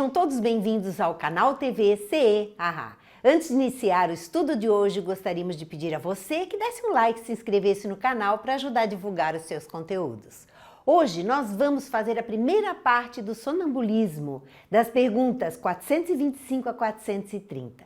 Sejam todos bem-vindos ao canal TV CE Haha. Antes de iniciar o estudo de hoje, gostaríamos de pedir a você que desse um like e se inscrevesse no canal para ajudar a divulgar os seus conteúdos. Hoje nós vamos fazer a primeira parte do sonambulismo, das perguntas 425 a 430.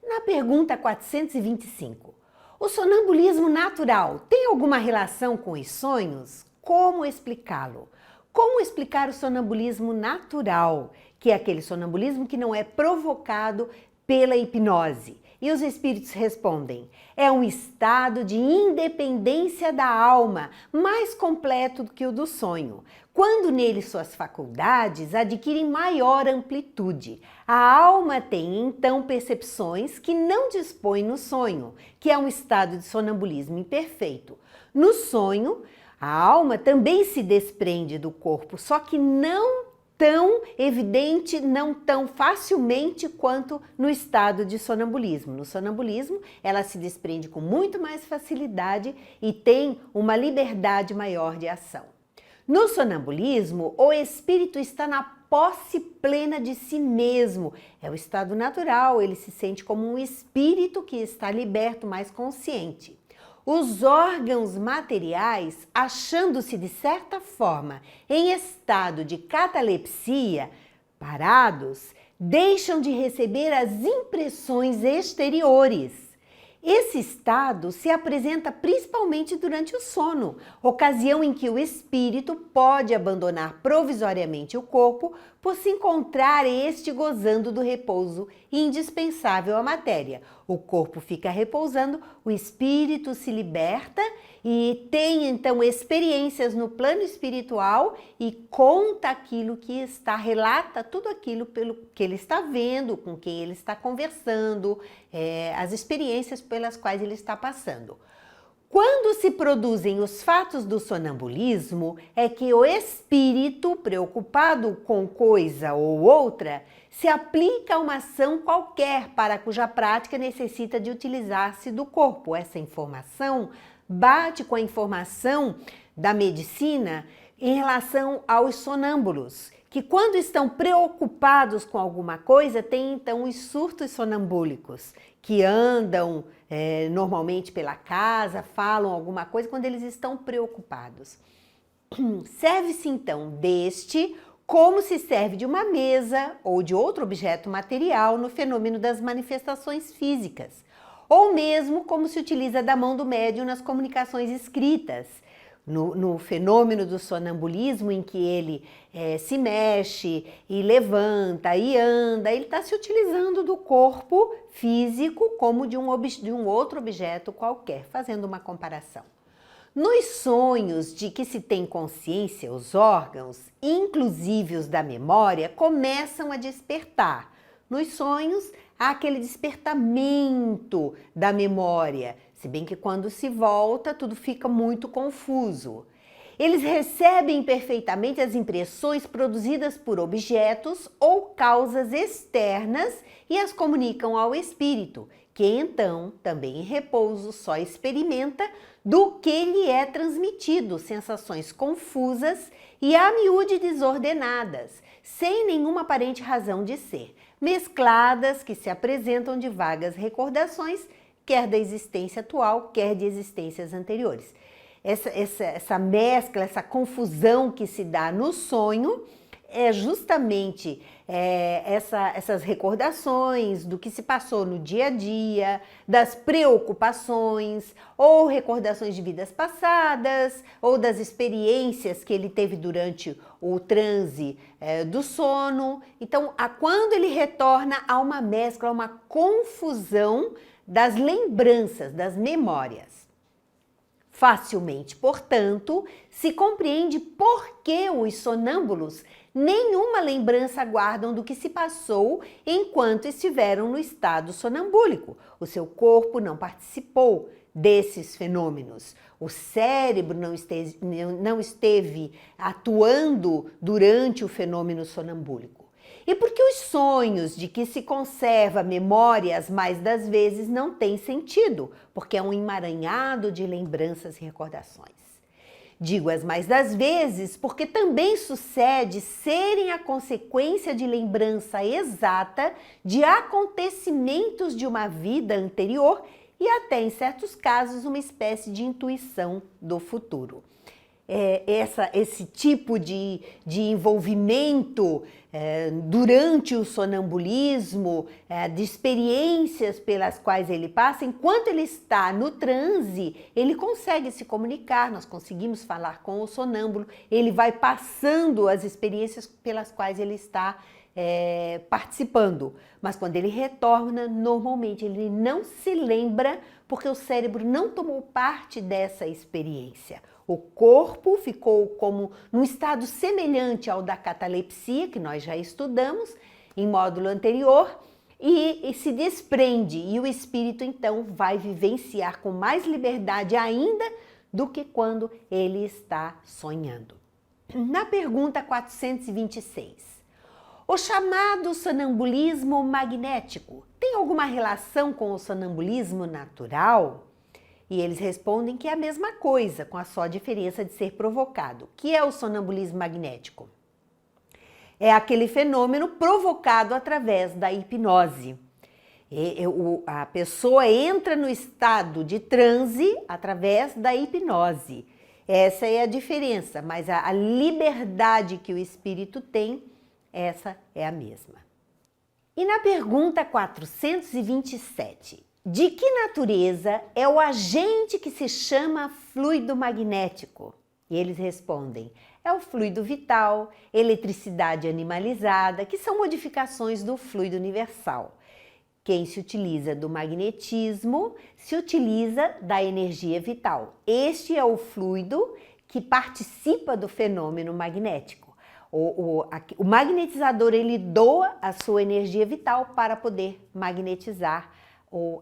Na pergunta 425, o sonambulismo natural tem alguma relação com os sonhos? Como explicá-lo? Como explicar o sonambulismo natural, que é aquele sonambulismo que não é provocado pela hipnose? E os espíritos respondem: é um estado de independência da alma, mais completo do que o do sonho, quando nele suas faculdades adquirem maior amplitude. A alma tem então percepções que não dispõe no sonho, que é um estado de sonambulismo imperfeito. No sonho, a alma também se desprende do corpo, só que não tão evidente, não tão facilmente quanto no estado de sonambulismo. No sonambulismo, ela se desprende com muito mais facilidade e tem uma liberdade maior de ação. No sonambulismo, o espírito está na posse plena de si mesmo. É o estado natural, ele se sente como um espírito que está liberto, mais consciente. Os órgãos materiais, achando-se de certa forma em estado de catalepsia, parados, deixam de receber as impressões exteriores. Esse estado se apresenta principalmente durante o sono, ocasião em que o espírito pode abandonar provisoriamente o corpo por se encontrar este gozando do repouso indispensável à matéria. O corpo fica repousando, o espírito se liberta e tem então experiências no plano espiritual e conta aquilo que está, relata tudo aquilo pelo que ele está vendo, com quem ele está conversando, as experiências pelas quais ele está passando. Quando se produzem os fatos do sonambulismo, é que o espírito, preocupado com coisa ou outra, se aplica a uma ação qualquer para cuja prática necessita de utilizar-se do corpo. Essa informação bate com a informação da medicina em relação aos sonâmbulos, que quando estão preocupados com alguma coisa, têm então os surtos sonambúlicos, que andam normalmente pela casa, falam alguma coisa quando eles estão preocupados. Serve-se então deste como se serve de uma mesa ou de outro objeto material no fenômeno das manifestações físicas, ou mesmo como se utiliza da mão do médium nas comunicações escritas, no fenômeno do sonambulismo, em que ele se mexe e levanta e anda, ele está se utilizando do corpo físico como de um outro objeto qualquer, fazendo uma comparação. Nos sonhos de que se tem consciência, os órgãos, inclusive os da memória, começam a despertar. Nos sonhos, há aquele despertamento da memória, se bem que quando se volta, tudo fica muito confuso. Eles recebem perfeitamente as impressões produzidas por objetos ou causas externas e as comunicam ao espírito, que então, também em repouso, só experimenta do que lhe é transmitido, sensações confusas e a miúde desordenadas, sem nenhuma aparente razão de ser, mescladas que se apresentam de vagas recordações, quer da existência atual, quer de existências anteriores. Essa mescla, essa confusão que se dá no sonho é justamente essas recordações do que se passou no dia a dia, das preocupações, ou recordações de vidas passadas, ou das experiências que ele teve durante o transe do sono. Então, quando ele retorna, há uma mescla, uma confusão das lembranças, das memórias. Facilmente, portanto, se compreende por que os sonâmbulos nenhuma lembrança guardam do que se passou enquanto estiveram no estado sonambúlico. O seu corpo não participou desses fenômenos. O cérebro não esteve atuando durante o fenômeno sonambúlico. E porque os sonhos de que se conserva memórias mais das vezes não têm sentido, porque é um emaranhado de lembranças e recordações. Digo as mais das vezes porque também sucede serem a consequência de lembrança exata de acontecimentos de uma vida anterior e até, em certos casos, uma espécie de intuição do futuro. Esse tipo de envolvimento durante o sonambulismo, de experiências pelas quais ele passa, enquanto ele está no transe, ele consegue se comunicar, nós conseguimos falar com o sonâmbulo, ele vai passando as experiências pelas quais ele está participando. Mas quando ele retorna, normalmente ele não se lembra porque o cérebro não tomou parte dessa experiência. O corpo ficou como num estado semelhante ao da catalepsia, que nós já estudamos em módulo anterior, e se desprende, e o espírito então vai vivenciar com mais liberdade ainda do que quando ele está sonhando. Na pergunta 426, o chamado sonambulismo magnético tem alguma relação com o sonambulismo natural? E eles respondem que é a mesma coisa, com a só diferença de ser provocado. O que é o sonambulismo magnético? É aquele fenômeno provocado através da hipnose. A pessoa entra no estado de transe através da hipnose. Essa é a diferença, mas a liberdade que o espírito tem, essa é a mesma. E na pergunta 427, de que natureza é o agente que se chama fluido magnético? E eles respondem, é o fluido vital, eletricidade animalizada, que são modificações do fluido universal. Quem se utiliza do magnetismo se utiliza da energia vital. Este é o fluido que participa do fenômeno magnético. O magnetizador, ele doa a sua energia vital para poder magnetizar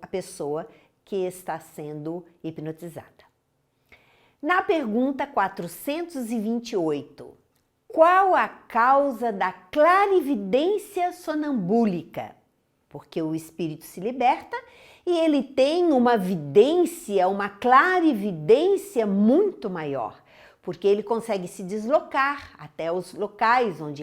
a pessoa que está sendo hipnotizada. Na pergunta 428, qual a causa da clarividência sonambúlica? Porque o espírito se liberta e ele tem uma vidência, uma clarividência muito maior, porque ele consegue se deslocar até os locais onde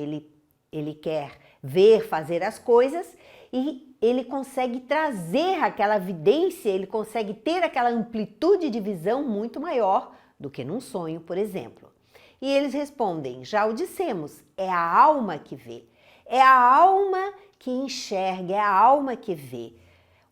ele quer ver, fazer as coisas, e ele consegue trazer aquela vidência, ele consegue ter aquela amplitude de visão muito maior do que num sonho, por exemplo. E eles respondem, já o dissemos, é a alma que vê, é a alma que enxerga, é a alma que vê.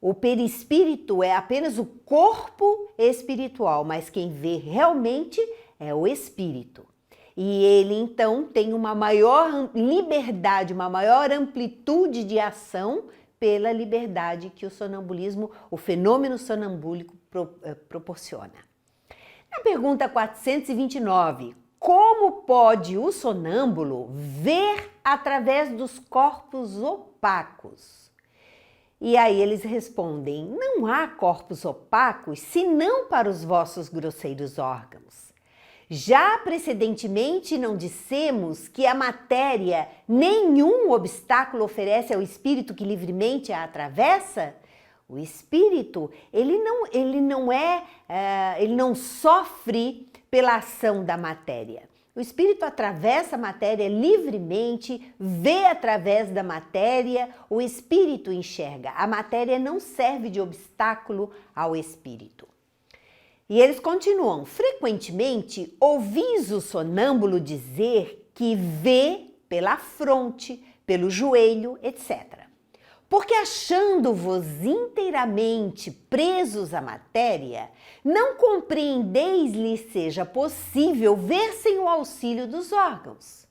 O perispírito é apenas o corpo espiritual, mas quem vê realmente é o espírito. E ele então tem uma maior liberdade, uma maior amplitude de ação pela liberdade que o sonambulismo, o fenômeno sonambúlico proporciona. Na pergunta 429, como pode o sonâmbulo ver através dos corpos opacos? E aí eles respondem, não há corpos opacos senão para os vossos grosseiros órgãos. Já precedentemente não dissemos que a matéria nenhum obstáculo oferece ao espírito que livremente a atravessa? O espírito, ele não sofre pela ação da matéria. O espírito atravessa a matéria livremente, vê através da matéria, o espírito enxerga. A matéria não serve de obstáculo ao espírito. E eles continuam, frequentemente ouvis o sonâmbulo dizer que vê pela fronte, pelo joelho, etc. Porque achando-vos inteiramente presos à matéria, não compreendeis lhe seja possível ver sem o auxílio dos órgãos.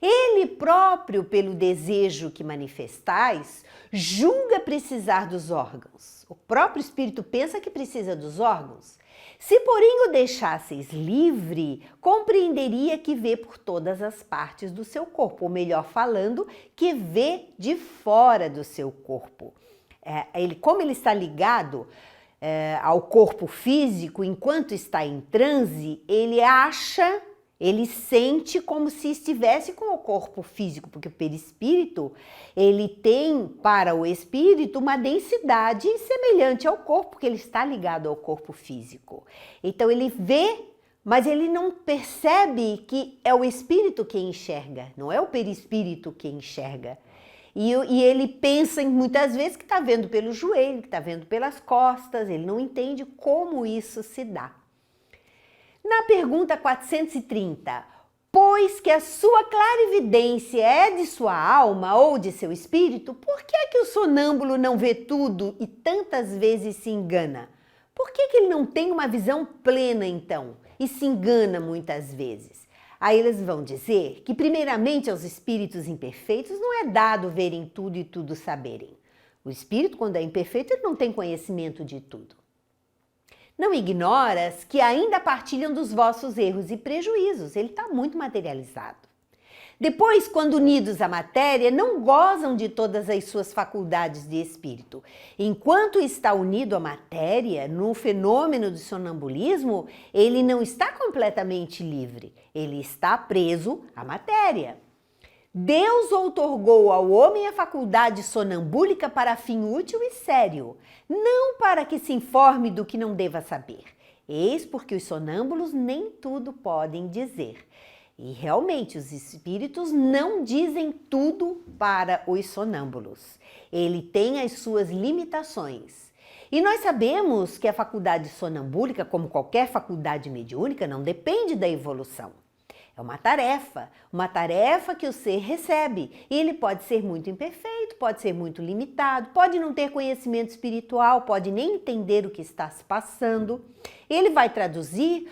Ele próprio, pelo desejo que manifestais, julga precisar dos órgãos. O próprio espírito pensa que precisa dos órgãos. Se, porém, o deixasseis livre, compreenderia que vê por todas as partes do seu corpo, ou melhor falando, que vê de fora do seu corpo. Como ele está ligado ao corpo físico, enquanto está em transe, ele sente como se estivesse com o corpo físico, porque o perispírito, ele tem para o espírito uma densidade semelhante ao corpo, porque ele está ligado ao corpo físico. Então ele vê Mas ele não percebe que é o espírito que enxerga, não é o perispírito que enxerga. E ele pensa muitas vezes que está vendo pelo joelho, que está vendo pelas costas, ele não entende como isso se dá. Na pergunta 430, pois que a sua clarividência é de sua alma ou de seu espírito, por que é que o sonâmbulo não vê tudo e tantas vezes se engana? Por que que ele não tem uma visão plena então e se engana muitas vezes? Aí eles vão dizer que primeiramente aos espíritos imperfeitos não é dado verem tudo e tudo saberem. O espírito, quando é imperfeito, ele não tem conhecimento de tudo. Não ignoras que ainda partilham dos vossos erros e prejuízos, ele está muito materializado. Depois, quando unidos à matéria, não gozam de todas as suas faculdades de espírito. Enquanto está unido à matéria, no fenômeno do sonambulismo, ele não está completamente livre, ele está preso à matéria. Deus outorgou ao homem a faculdade sonambúlica para fim útil e sério, não para que se informe do que não deva saber. Eis porque os sonâmbulos nem tudo podem dizer. E realmente os espíritos não dizem tudo para os sonâmbulos. Ele tem as suas limitações. E nós sabemos que a faculdade sonambúlica, como qualquer faculdade mediúnica, não depende da evolução. É uma tarefa que o ser recebe. E ele pode ser muito imperfeito, pode ser muito limitado, pode não ter conhecimento espiritual, pode nem entender o que está se passando. Ele vai traduzir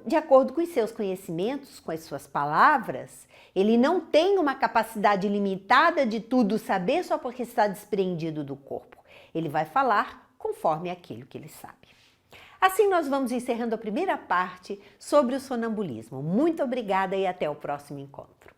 de acordo com os seus conhecimentos, com as suas palavras. Ele não tem uma capacidade limitada de tudo saber só porque está desprendido do corpo. Ele vai falar conforme aquilo que ele sabe. Assim nós vamos encerrando a primeira parte sobre o sonambulismo. Muito obrigada e até o próximo encontro.